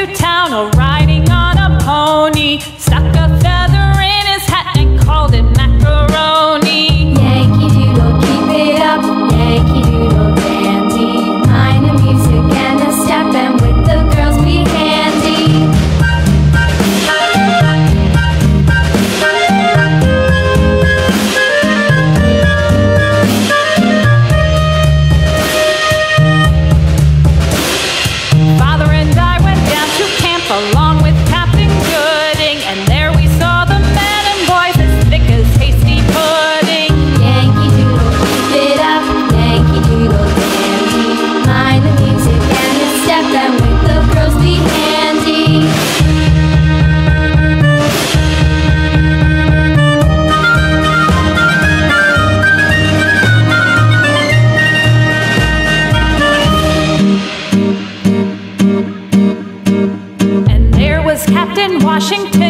to town, all riding on a pony. Stuck a feather in his hat and called it macaroni. Yankee Doodle, keep it up, Yankee Doodle dandy. Mind the music and the step, and with the girls be handy. Father and I went down to camp along with Captain Gooding, and there we saw the men and boys as thick as hasty pudding. Yankee Doodle, keep it up, Yankee Doodle dandy. Mind the music and the step, and with the girls be handy. And there was Captain Washington